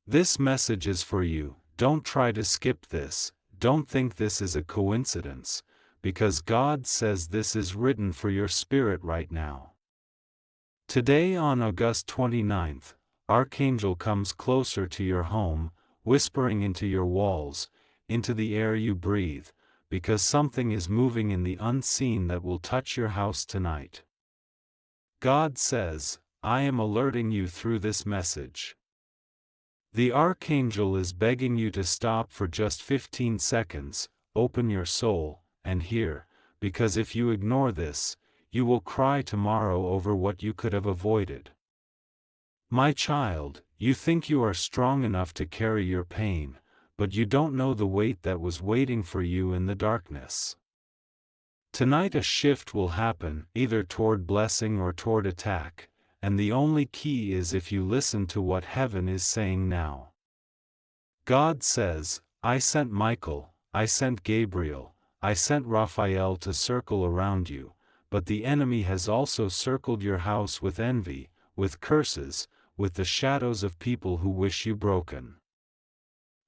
This message is for you. Don't try to skip this. Don't think this is a coincidence, because God says this is written for your spirit right now. Today on August 29th, Archangel comes closer to your home, whispering into your walls, into the air you breathe, because something is moving in the unseen that will touch your house tonight. God says, I am alerting you through this message. The Archangel is begging you to stop for just 15 seconds, open your soul, and hear, because if you ignore this, you will cry tomorrow over what you could have avoided. My child, you think you are strong enough to carry your pain, but you don't know the weight that was waiting for you in the darkness. Tonight a shift will happen, either toward blessing or toward attack, and the only key is if you listen to what heaven is saying now. God says, I sent Michael, I sent Gabriel, I sent Raphael to circle around you, but the enemy has also circled your house with envy, with curses, with the shadows of people who wish you broken.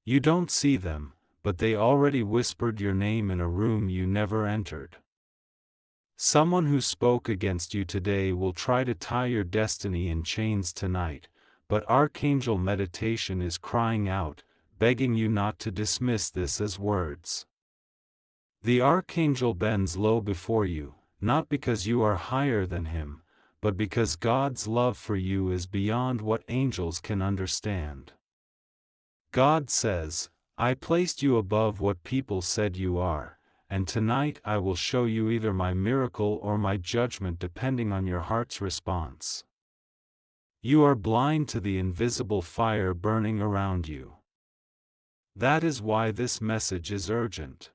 You don't see them, but they already whispered your name in a room you never entered. Someone who spoke against you today will try to tie your destiny in chains tonight, but Archangel Meditation is crying out, begging you not to dismiss this as words. The Archangel bends low before you, not because you are higher than him, but because God's love for you is beyond what angels can understand. God says, I placed you above what people said you are, and tonight I will show you either my miracle or my judgment depending on your heart's response. You are blind to the invisible fire burning around you. That is why this message is urgent.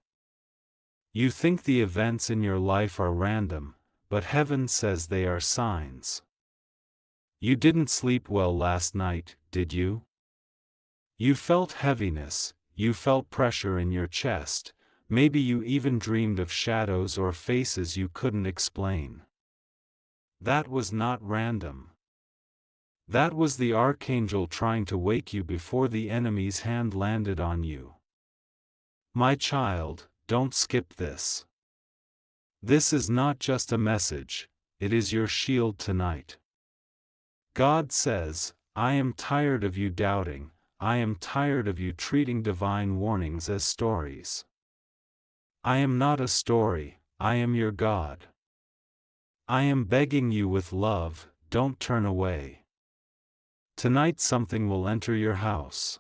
You think the events in your life are random, but heaven says they are signs. You didn't sleep well last night, did you? You felt heaviness, you felt pressure in your chest, maybe you even dreamed of shadows or faces you couldn't explain. That was not random. That was the Archangel trying to wake you before the enemy's hand landed on you. My child, don't skip this. This is not just a message, it is your shield tonight. God says, I am tired of you doubting, I am tired of you treating divine warnings as stories. I am not a story, I am your God. I am begging you with love, don't turn away. Tonight something will enter your house.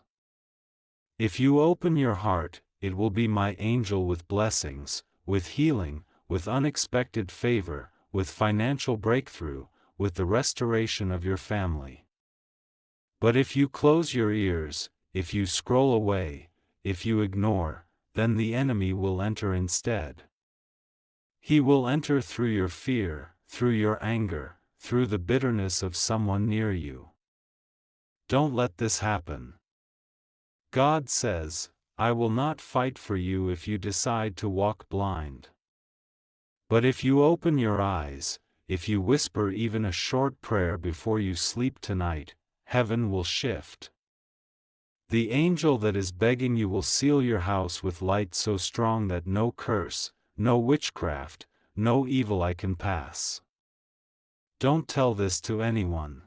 If you open your heart, it will be my angel with blessings, with healing, with unexpected favor, with financial breakthrough, with the restoration of your family. But if you close your ears, if you scroll away, if you ignore, then the enemy will enter instead. He will enter through your fear, through your anger, through the bitterness of someone near you. Don't let this happen. God says, I will not fight for you if you decide to walk blind. But if you open your eyes, if you whisper even a short prayer before you sleep tonight, heaven will shift. The angel that is begging you will seal your house with light so strong that no curse, no witchcraft, no evil eye can pass. Don't tell this to anyone.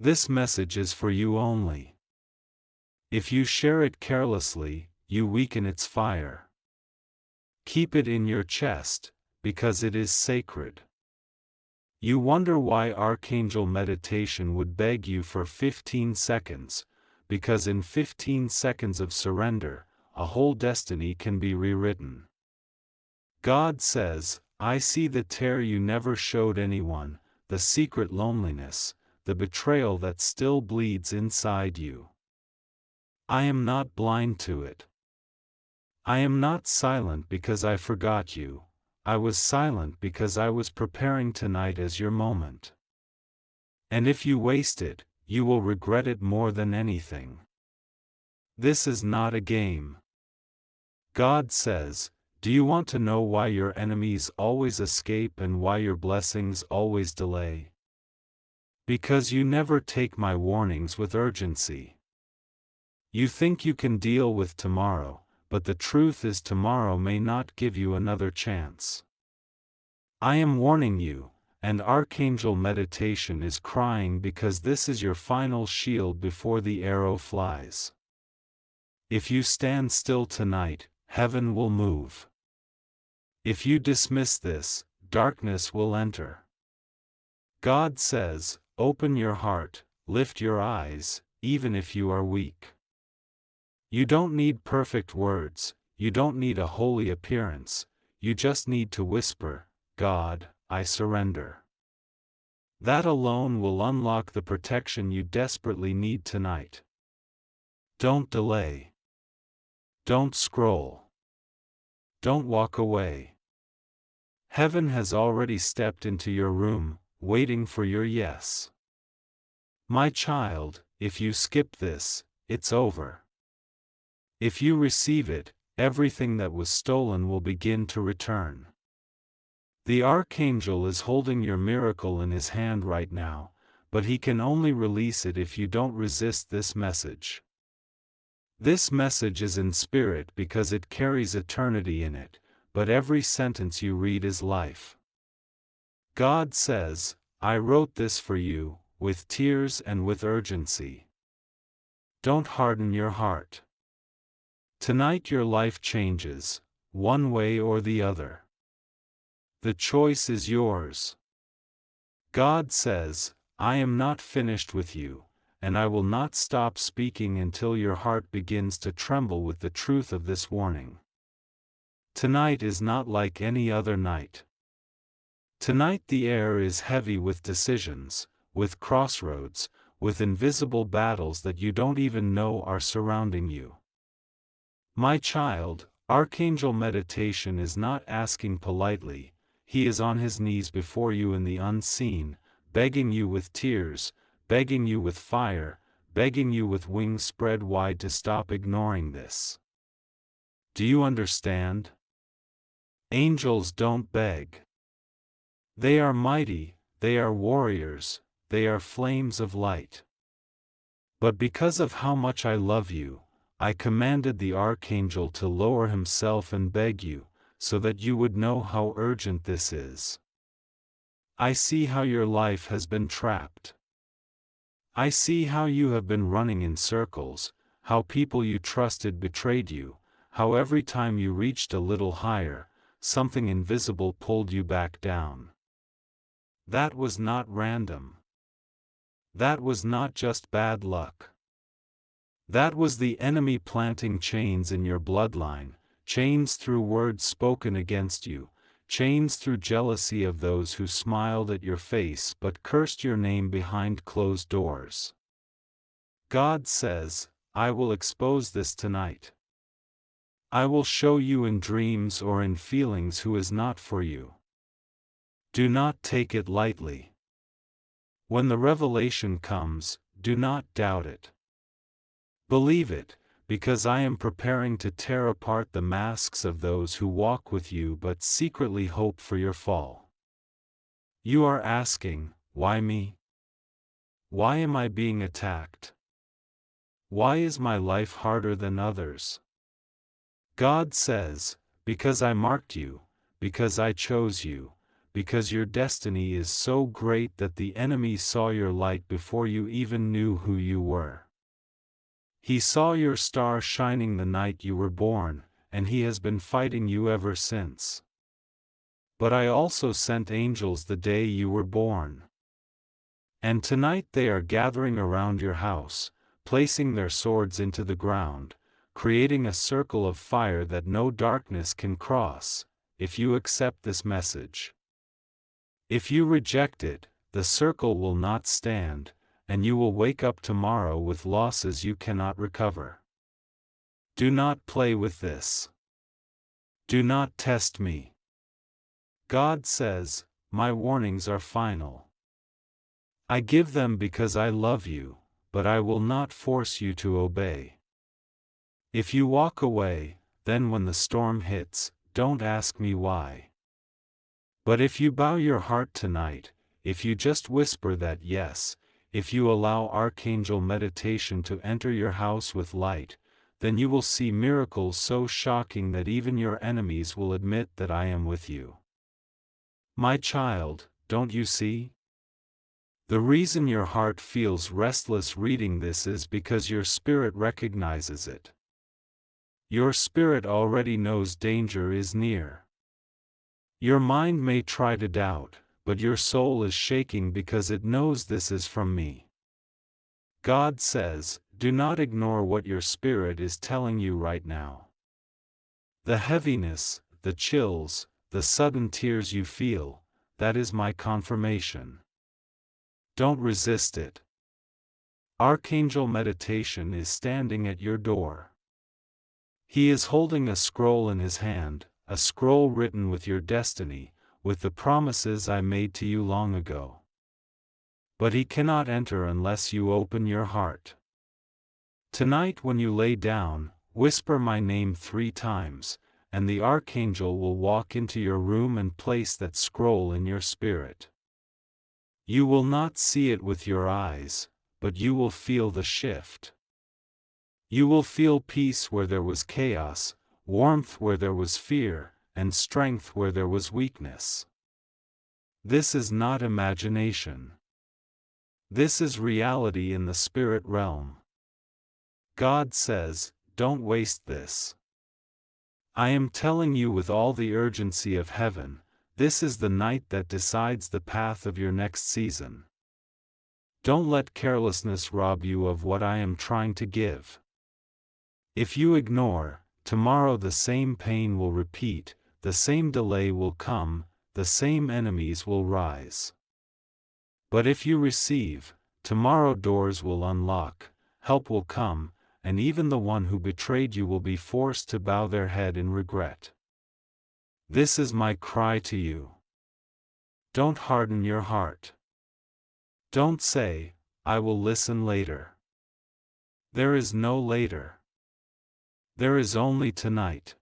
This message is for you only. If you share it carelessly, you weaken its fire. Keep it in your chest, because it is sacred. You wonder why Archangel Meditation would beg you for 15 seconds, because in 15 seconds of surrender, a whole destiny can be rewritten. God says, I see the tear you never showed anyone, the secret loneliness, the betrayal that still bleeds inside you. I am not blind to it. I am not silent because I forgot you, I was silent because I was preparing tonight as your moment. And if you waste it, you will regret it more than anything. This is not a game. God says, do you want to know why your enemies always escape and why your blessings always delay? Because you never take my warnings with urgency. You think you can deal with tomorrow, but the truth is tomorrow may not give you another chance. I am warning you, and Archangel Meditation is crying because this is your final shield before the arrow flies. If you stand still tonight, heaven will move. If you dismiss this, darkness will enter. God says, open your heart, lift your eyes, even if you are weak. You don't need perfect words, you don't need a holy appearance, you just need to whisper, God, I surrender. That alone will unlock the protection you desperately need tonight. Don't delay. Don't scroll. Don't walk away. Heaven has already stepped into your room, waiting for your yes. My child, if you skip this, it's over. If you receive it, everything that was stolen will begin to return. The Archangel is holding your miracle in his hand right now, but he can only release it if you don't resist this message. This message is in spirit because it carries eternity in it, but every sentence you read is life. God says, I wrote this for you, with tears and with urgency. Don't harden your heart. Tonight your life changes, one way or the other. The choice is yours. God says, I am not finished with you, and I will not stop speaking until your heart begins to tremble with the truth of this warning. Tonight is not like any other night. Tonight the air is heavy with decisions, with crossroads, with invisible battles that you don't even know are surrounding you. My child, Archangel Meditation is not asking politely, he is on his knees before you in the unseen, begging you with tears, begging you with fire, begging you with wings spread wide to stop ignoring this. Do you understand? Angels don't beg. They are mighty, they are warriors, they are flames of light. But because of how much I love you, I commanded the Archangel to lower himself and beg you, so that you would know how urgent this is. I see how your life has been trapped. I see how you have been running in circles, how people you trusted betrayed you, how every time you reached a little higher, something invisible pulled you back down. That was not random. That was not just bad luck. That was the enemy planting chains in your bloodline, chains through words spoken against you, chains through jealousy of those who smiled at your face but cursed your name behind closed doors. God says, I will expose this tonight. I will show you in dreams or in feelings who is not for you. Do not take it lightly. When the revelation comes, do not doubt it. Believe it, because I am preparing to tear apart the masks of those who walk with you but secretly hope for your fall. You are asking, why me? Why am I being attacked? Why is my life harder than others? God says, because I marked you, because I chose you, because your destiny is so great that the enemy saw your light before you even knew who you were. He saw your star shining the night you were born, and he has been fighting you ever since. But I also sent angels the day you were born. And tonight they are gathering around your house, placing their swords into the ground, creating a circle of fire that no darkness can cross, if you accept this message. If you reject it, the circle will not stand, and you will wake up tomorrow with losses you cannot recover. Do not play with this. Do not test me. God says, my warnings are final. I give them because I love you, but I will not force you to obey. If you walk away, then when the storm hits, don't ask me why. But if you bow your heart tonight, if you just whisper that yes, if you allow Archangel meditation to enter your house with light, then you will see miracles so shocking that even your enemies will admit that I am with you. My child, don't you see? The reason your heart feels restless reading this is because your spirit recognizes it. Your spirit already knows danger is near. Your mind may try to doubt, but your soul is shaking because it knows this is from me. God says, do not ignore what your spirit is telling you right now. The heaviness, the chills, the sudden tears you feel, that is my confirmation. Don't resist it. Archangel meditation is standing at your door. He is holding a scroll in his hand, a scroll written with your destiny, with the promises I made to you long ago. But he cannot enter unless you open your heart. Tonight when you lay down, whisper my name 3 times, and the archangel will walk into your room and place that scroll in your spirit. You will not see it with your eyes, but you will feel the shift. You will feel peace where there was chaos, warmth where there was fear, and strength where there was weakness. This is not imagination. This is reality in the spirit realm. God says, don't waste this. I am telling you with all the urgency of heaven, this is the night that decides the path of your next season. Don't let carelessness rob you of what I am trying to give. If you ignore, tomorrow the same pain will repeat, the same delay will come, the same enemies will rise. But if you receive, tomorrow doors will unlock, help will come, and even the one who betrayed you will be forced to bow their head in regret. This is my cry to you. Don't harden your heart. Don't say, I will listen later. There is no later. There is only tonight.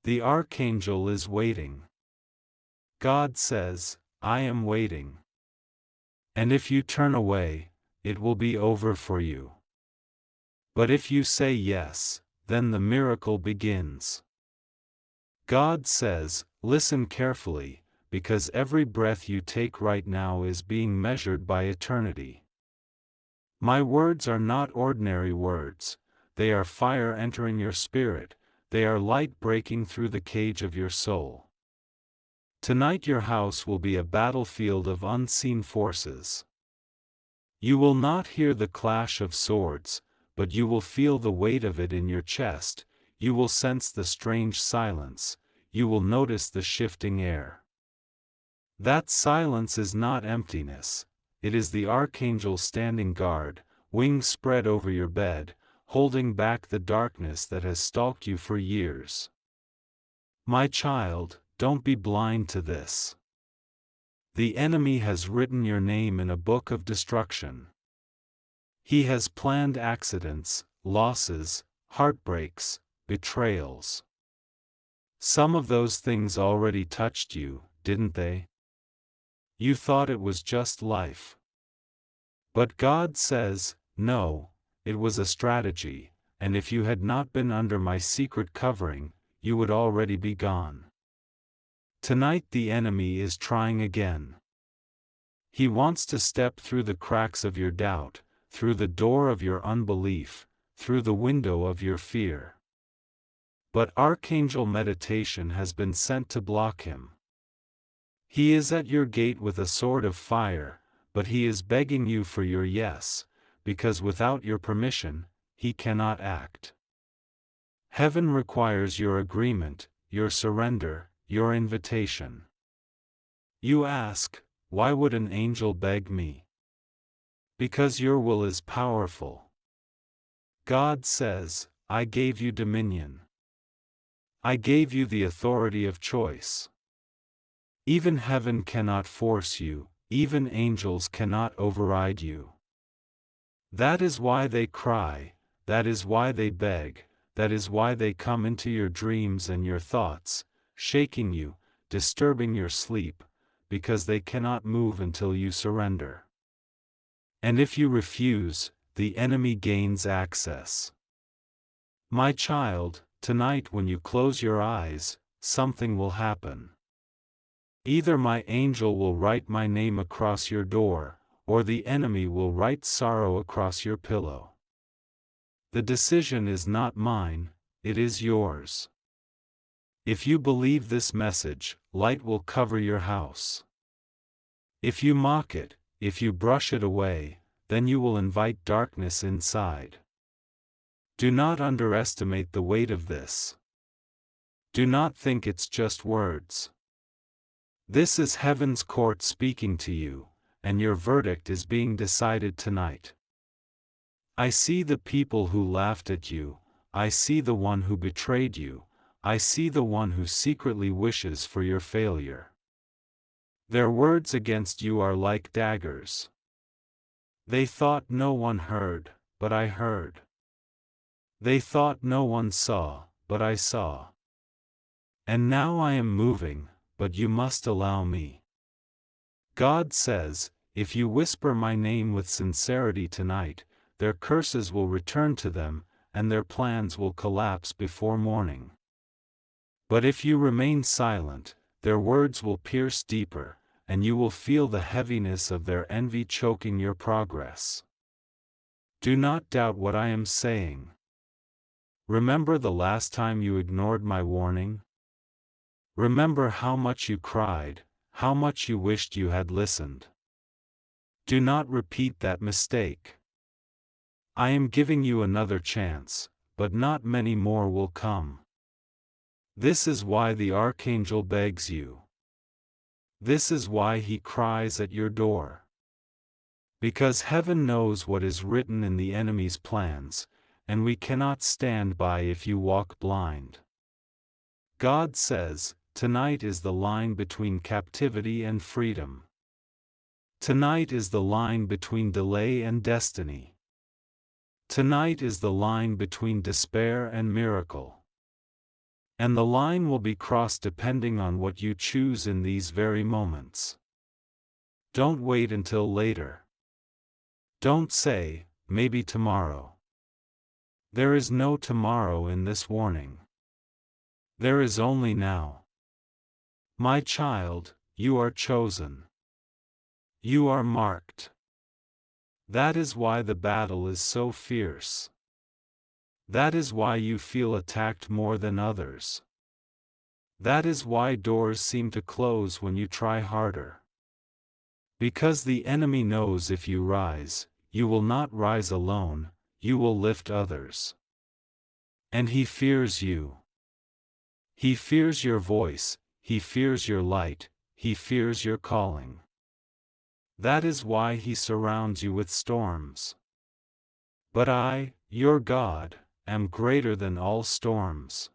The archangel is waiting. God says, I am waiting. And if you turn away, it will be over for you. But if you say yes, then the miracle begins. God says, listen carefully, because every breath you take right now is being measured by eternity. My words are not ordinary words, they are fire entering your spirit, they are light breaking through the cage of your soul. Tonight your house will be a battlefield of unseen forces. You will not hear the clash of swords, but you will feel the weight of it in your chest, you will sense the strange silence, you will notice the shifting air. That silence is not emptiness, it is the archangel standing guard, wings spread over your bed, holding back the darkness that has stalked you for years. My child, don't be blind to this. The enemy has written your name in a book of destruction. He has planned accidents, losses, heartbreaks, betrayals. Some of those things already touched you, didn't they? You thought it was just life. But God says, no, it was a strategy, and if you had not been under my secret covering, you would already be gone. Tonight the enemy is trying again. He wants to step through the cracks of your doubt, through the door of your unbelief, through the window of your fear. But Archangel meditation has been sent to block him. He is at your gate with a sword of fire, but he is begging you for your yes, because without your permission, he cannot act. Heaven requires your agreement, your surrender, your invitation. You ask, why would an angel beg me? Because your will is powerful. God says, I gave you dominion. I gave you the authority of choice. Even heaven cannot force you, even angels cannot override you. That is why they cry, that is why they beg, that is why they come into your dreams and your thoughts, shaking you, disturbing your sleep, because they cannot move until you surrender. And if you refuse, the enemy gains access. My child, tonight when you close your eyes, something will happen. Either my angel will write my name across your door, or the enemy will write sorrow across your pillow. The decision is not mine, it is yours. If you believe this message, light will cover your house. If you mock it, if you brush it away, then you will invite darkness inside. Do not underestimate the weight of this. Do not think it's just words. This is heaven's court speaking to you, and your verdict is being decided tonight. I see the people who laughed at you, I see the one who betrayed you, I see the one who secretly wishes for your failure. Their words against you are like daggers. They thought no one heard, but I heard. They thought no one saw, but I saw. And now I am moving, but you must allow me. God says, if you whisper my name with sincerity tonight, their curses will return to them, and their plans will collapse before morning. But if you remain silent, their words will pierce deeper, and you will feel the heaviness of their envy choking your progress. Do not doubt what I am saying. Remember the last time you ignored my warning? Remember how much you cried, how much you wished you had listened. Do not repeat that mistake. I am giving you another chance, but not many more will come. This is why the Archangel begs you. This is why he cries at your door. Because heaven knows what is written in the enemy's plans, and we cannot stand by if you walk blind. God says, tonight is the line between captivity and freedom. Tonight is the line between delay and destiny. Tonight is the line between despair and miracle. And the line will be crossed depending on what you choose in these very moments. Don't wait until later. Don't say, maybe tomorrow. There is no tomorrow in this warning. There is only now. My child, you are chosen. You are marked. That is why the battle is so fierce. That is why you feel attacked more than others. That is why doors seem to close when you try harder. Because the enemy knows if you rise, you will not rise alone, you will lift others. And he fears you. He fears your voice, he fears your light, he fears your calling. That is why he surrounds you with storms. But I, your God, am greater than all storms.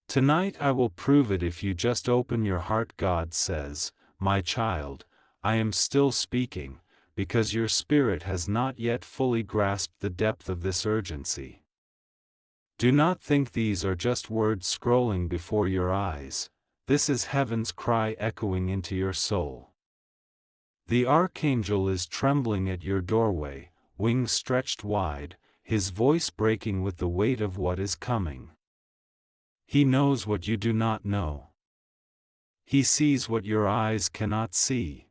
Tonight I will prove it if you just open your heart. God says, my child, I am still speaking, because your spirit has not yet fully grasped the depth of this urgency. Do not think these are just words scrolling before your eyes, this is heaven's cry echoing into your soul. The Archangel is trembling at your doorway, wings stretched wide, his voice breaking with the weight of what is coming. He knows what you do not know. He sees what your eyes cannot see.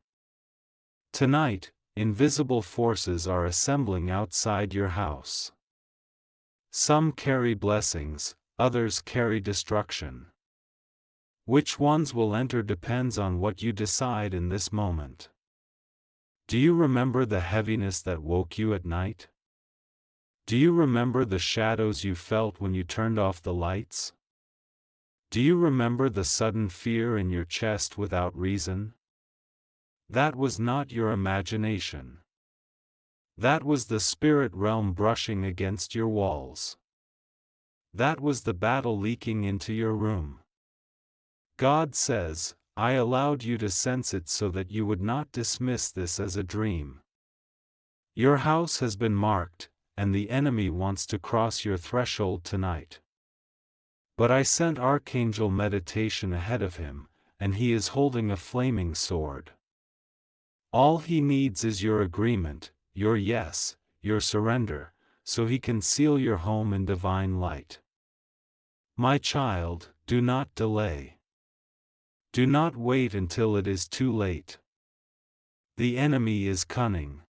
Tonight, invisible forces are assembling outside your house. Some carry blessings, others carry destruction. Which ones will enter depends on what you decide in this moment. Do you remember the heaviness that woke you at night? Do you remember the shadows you felt when you turned off the lights? Do you remember the sudden fear in your chest without reason? That was not your imagination. That was the spirit realm brushing against your walls. That was the battle leaking into your room. God says, I allowed you to sense it so that you would not dismiss this as a dream. Your house has been marked, and the enemy wants to cross your threshold tonight. But I sent Archangel Meditation ahead of him, and he is holding a flaming sword. All he needs is your agreement, your yes, your surrender, so He can seal your home in divine light. My child, do not delay. Do not wait until it is too late. The enemy is cunning.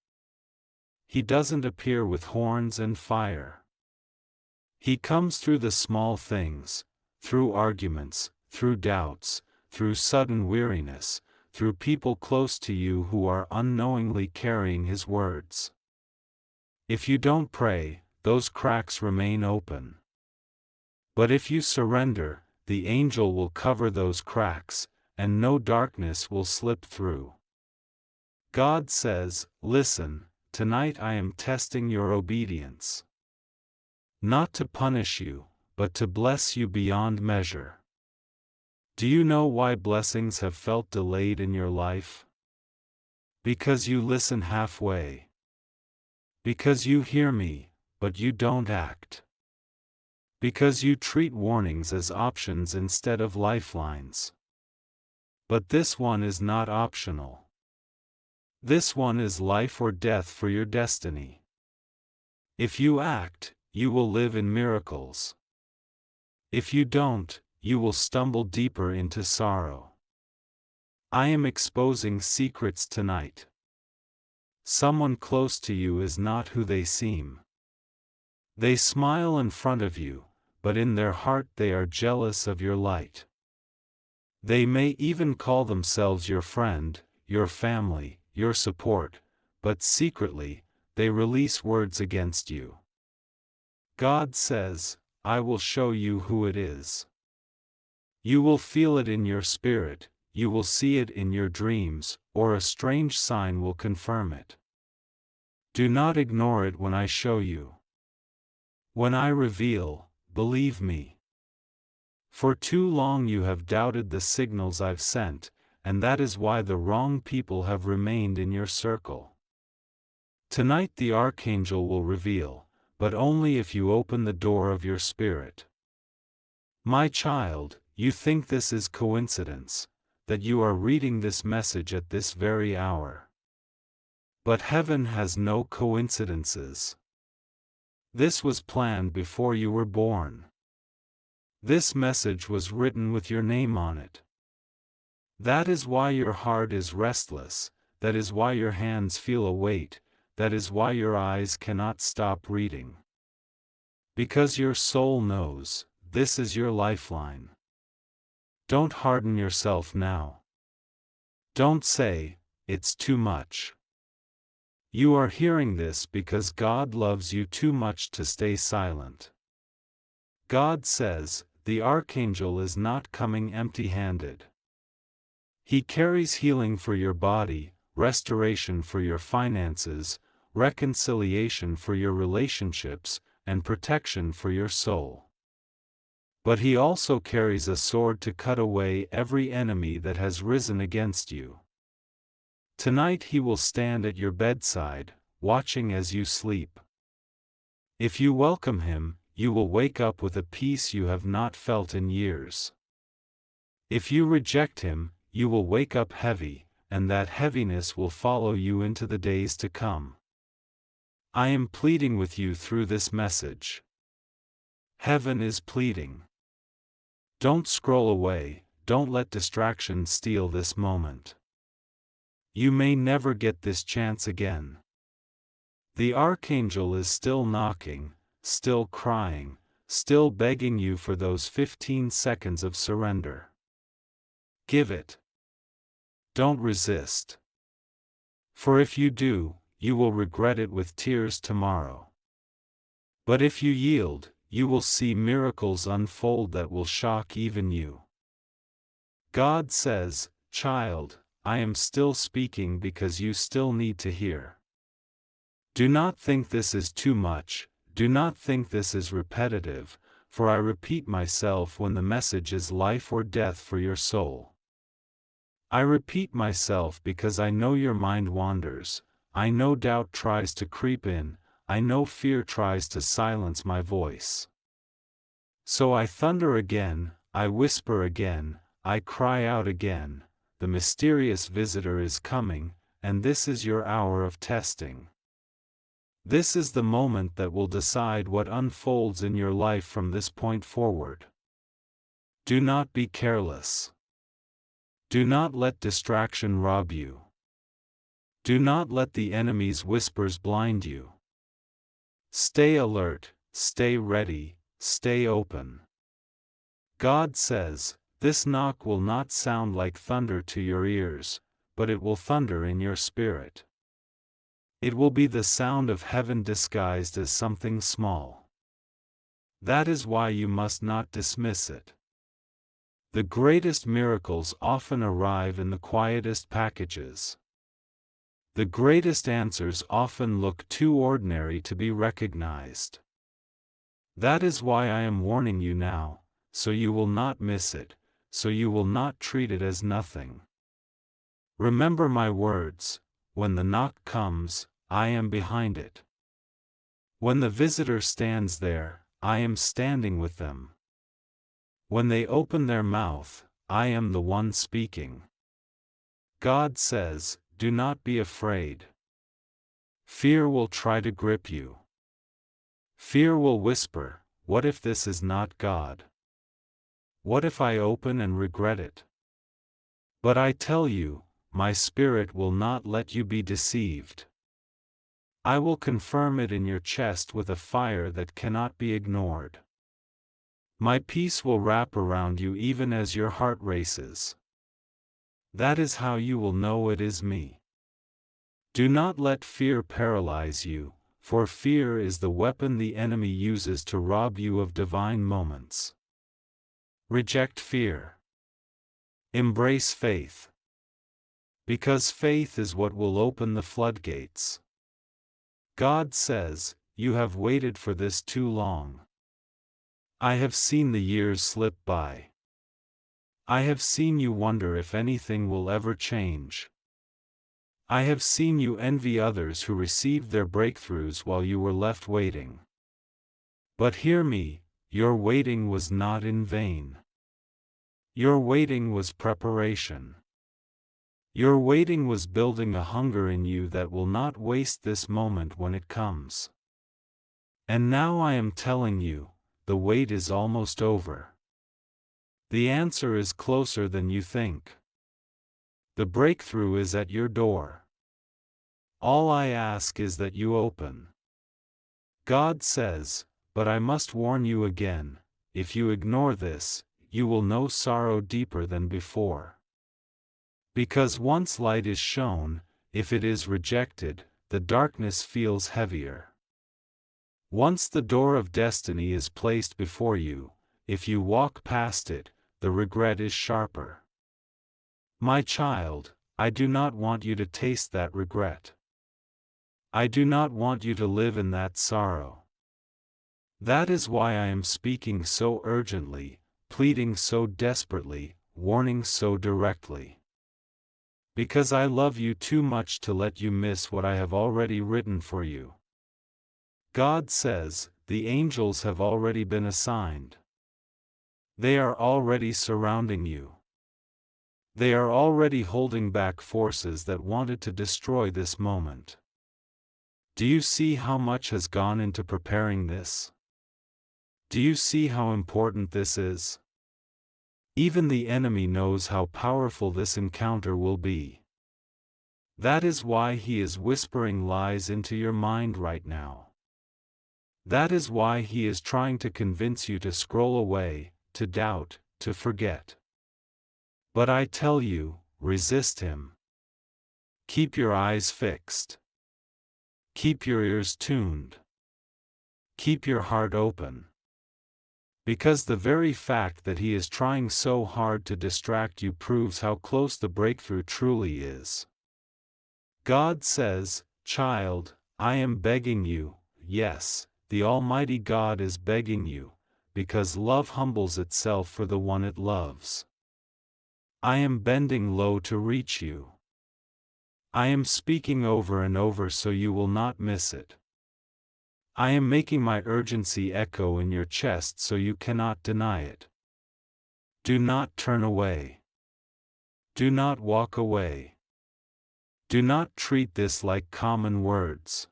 He doesn't appear with horns and fire. He comes through the small things, through arguments, through doubts, through sudden weariness, through people close to you who are unknowingly carrying his words. If you don't pray, those cracks remain open. But if you surrender, the angel will cover those cracks, and no darkness will slip through. God says, listen, tonight I am testing your obedience. Not to punish you, but to bless you beyond measure. Do you know why blessings have felt delayed in your life? Because you listen halfway. Because you hear me, but you don't act. Because you treat warnings as options instead of lifelines. But this one is not optional. This one is life or death for your destiny. If you act, you will live in miracles. If you don't, you will stumble deeper into sorrow. I am exposing secrets tonight. Someone close to you is not who they seem. They smile in front of you, but in their heart they are jealous of your light. They may even call themselves your friend, your family, your support, but secretly, they release words against you. God says, I will show you who it is. You will feel it in your spirit, you will see it in your dreams, or a strange sign will confirm it. Do not ignore it when I show you. When I reveal, believe me. For too long you have doubted the signals I've sent, and that is why the wrong people have remained in your circle. Tonight the Archangel will reveal, but only if you open the door of your spirit. My child, you think this is coincidence, that you are reading this message at this very hour. But heaven has no coincidences. This was planned before you were born. This message was written with your name on it. That is why your heart is restless, that is why your hands feel a weight, that is why your eyes cannot stop reading. Because your soul knows, this is your lifeline. Don't harden yourself now. Don't say, it's too much. You are hearing this because God loves you too much to stay silent. God says, the Archangel is not coming empty-handed. He carries healing for your body, restoration for your finances, reconciliation for your relationships, and protection for your soul. But he also carries a sword to cut away every enemy that has risen against you. Tonight he will stand at your bedside, watching as you sleep. If you welcome him, you will wake up with a peace you have not felt in years. If you reject him, you will wake up heavy, and that heaviness will follow you into the days to come. I am pleading with you through this message. Heaven is pleading. Don't scroll away, don't let distraction steal this moment. You may never get this chance again. The Archangel is still knocking, still crying, still begging you for those 15 seconds of surrender. Give it. Don't resist. For if you do, you will regret it with tears tomorrow. But if you yield, you will see miracles unfold that will shock even you. God says, child, I am still speaking because you still need to hear. Do not think this is too much, do not think this is repetitive, for I repeat myself when the message is life or death for your soul. I repeat myself because I know your mind wanders, I know doubt tries to creep in, I know fear tries to silence my voice. So I thunder again, I whisper again, I cry out again, the mysterious visitor is coming, and this is your hour of testing. This is the moment that will decide what unfolds in your life from this point forward. Do not be careless. Do not let distraction rob you. Do not let the enemy's whispers blind you. Stay alert, stay ready, stay open. God says, this knock will not sound like thunder to your ears, but it will thunder in your spirit. It will be the sound of heaven disguised as something small. That is why you must not dismiss it. The greatest miracles often arrive in the quietest packages. The greatest answers often look too ordinary to be recognized. That is why I am warning you now, so you will not miss it, so you will not treat it as nothing. Remember my words, when the knock comes, I am behind it. When the visitor stands there, I am standing with them. When they open their mouth, I am the one speaking. God says, do not be afraid. Fear will try to grip you. Fear will whisper, what if this is not God? What if I open and regret it? But I tell you, my Spirit will not let you be deceived. I will confirm it in your chest with a fire that cannot be ignored. My peace will wrap around you even as your heart races. That is how you will know it is me. Do not let fear paralyze you, for fear is the weapon the enemy uses to rob you of divine moments. Reject fear. Embrace faith. Because faith is what will open the floodgates. God says, you have waited for this too long. I have seen the years slip by. I have seen you wonder if anything will ever change. I have seen you envy others who received their breakthroughs while you were left waiting. But hear me, your waiting was not in vain. Your waiting was preparation. Your waiting was building a hunger in you that will not waste this moment when it comes. And now I am telling you, the wait is almost over. The answer is closer than you think. The breakthrough is at your door. All I ask is that you open. God says, but I must warn you again, if you ignore this, you will know sorrow deeper than before. Because once light is shown, if it is rejected, the darkness feels heavier. Once the door of destiny is placed before you, if you walk past it, the regret is sharper. My child, I do not want you to taste that regret. I do not want you to live in that sorrow. That is why I am speaking so urgently, pleading so desperately, warning so directly. Because I love you too much to let you miss what I have already written for you. God says, the angels have already been assigned. They are already surrounding you. They are already holding back forces that wanted to destroy this moment. Do you see how much has gone into preparing this? Do you see how important this is? Even the enemy knows how powerful this encounter will be. That is why he is whispering lies into your mind right now. That is why he is trying to convince you to scroll away, to doubt, to forget. But I tell you, resist him. Keep your eyes fixed. Keep your ears tuned. Keep your heart open. Because the very fact that he is trying so hard to distract you proves how close the breakthrough truly is. God says, child, I am begging you, yes, the Almighty God is begging you, because love humbles itself for the one it loves. I am bending low to reach you. I am speaking over and over so you will not miss it. I am making my urgency echo in your chest so you cannot deny it. Do not turn away. Do not walk away. Do not treat this like common words.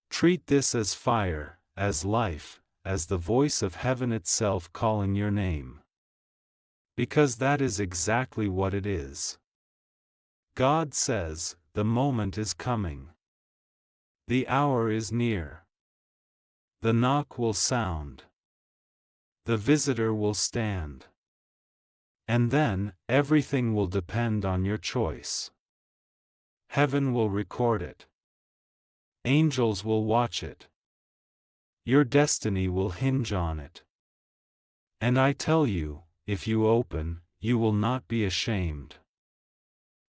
Treat this as fire, as life, as the voice of heaven itself calling your name. Because that is exactly what it is. God says, the moment is coming. The hour is near. The knock will sound. The visitor will stand. And then, everything will depend on your choice. Heaven will record it. Angels will watch it. Your destiny will hinge on it. And I tell you, if you open, you will not be ashamed.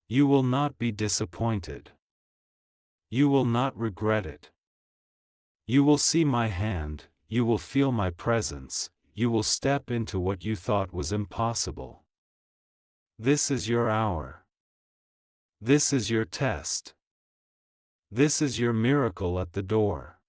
You will not be disappointed. You will not regret it. You will see my hand, you will feel my presence, you will step into what you thought was impossible. This is your hour. This is your test. This is your miracle at the door.